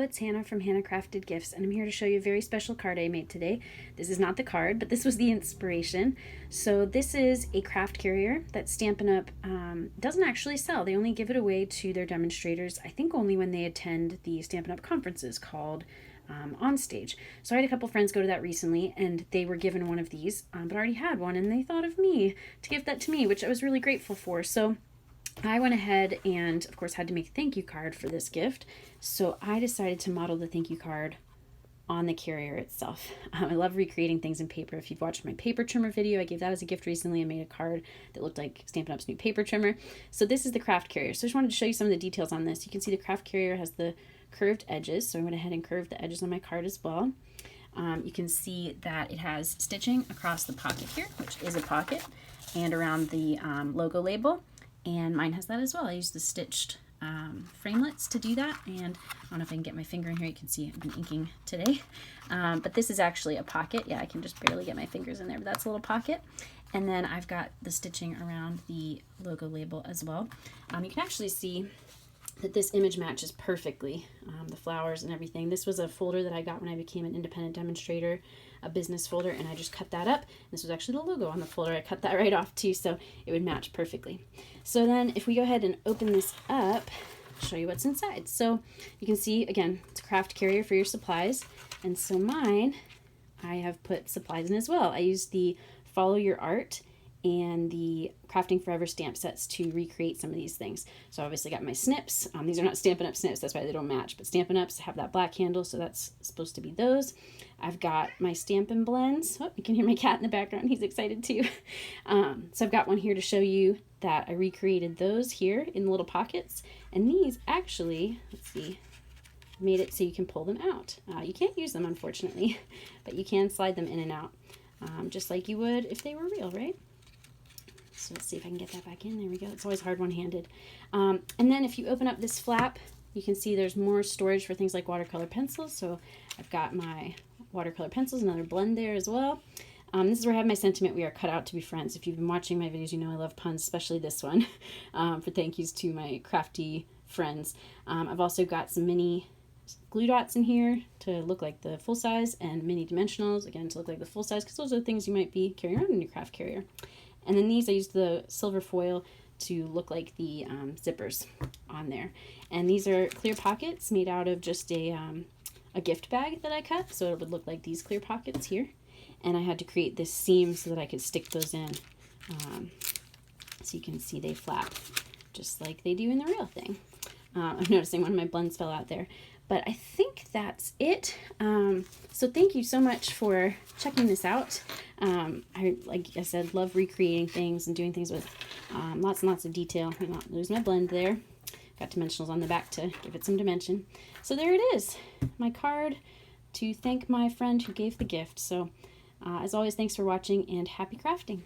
it's Hannah from Hannah Crafted Gifts, and I'm here to show you a very special card I made today. This is not the card, but this was the inspiration. So this is a craft carrier that Stampin' Up! Doesn't actually sell. They only give it away to their demonstrators, I think only when they attend the Stampin' Up! Conferences called On Stage. So I had a couple friends go to that recently, and they were given one of these, but I already had one, and they thought of me to give that to me, which I was really grateful for. So I went ahead and, of course, had to make a thank you card for this gift. So I decided to model the thank you card on the carrier itself. I love recreating things in paper. If you've watched my paper trimmer video, I gave that as a gift recently. I made a card that looked like Stampin' Up's new paper trimmer. So this is the craft carrier. So I just wanted to show you some of the details on this. You can see the craft carrier has the curved edges. So I went ahead and curved the edges on my card as well. You can see that it has stitching across the pocket here, which is a pocket, and around the logo label. And mine has that as well. I use the stitched framelits to do that. And I don't know if I can get my finger in here. You can see I've been inking today. But this is actually a pocket. Yeah, I can just barely get my fingers in there, but that's a little pocket. And then I've got the stitching around the logo label as well. You can actually see that this image matches perfectly, the flowers and everything. This was a folder that I got when I became an independent demonstrator, a business folder, and I just cut that up. This was actually the logo on the folder. I cut that right off too, so it would match perfectly. So then if we go ahead and open this up, I'll show you what's inside. So you can see, again, it's a craft carrier for your supplies. And so mine, I have put supplies in as well. I used the Follow Your Art and the Crafting Forever stamp sets to recreate some of these things. So I obviously got my snips. These are not Stampin' Up! Snips, that's why they don't match, but Stampin' Up's have that black handle, so that's supposed to be those. I've got my Stampin' Blends. Oh, you can hear my cat in the background. He's excited too. So I've got one here to show you that I recreated those here in the little pockets. And these actually, let's see, made it so you can pull them out. You can't use them, unfortunately, but you can slide them in and out, just like you would if they were real, right? So let's see if I can get that back in. There we go. It's always hard one-handed. And then if you open up this flap, you can see there's more storage for things like watercolor pencils. So I've got my watercolor pencils, another blend there as well. This is where I have my sentiment, we are cut out to be friends. If you've been watching my videos, you know I love puns, especially this one, for thank yous to my crafty friends. I've also got some mini glue dots in here to look like the full size, and mini dimensionals, again, to look like the full size, because those are the things you might be carrying around in your craft carrier. And then these, I used the silver foil to look like the zippers on there. And these are clear pockets made out of just a gift bag that I cut, so it would look like these clear pockets here. And I had to create this seam so that I could stick those in. So you can see they flap just like they do in the real thing. I'm noticing one of my blends fell out there. But I think that's it. So thank you so much for checking this out. I, like I said, love recreating things and doing things with lots and lots of detail. I'm not lose my blend there. Got dimensionals on the back to give it some dimension. So there it is, my card to thank my friend who gave the gift. So as always, thanks for watching and happy crafting.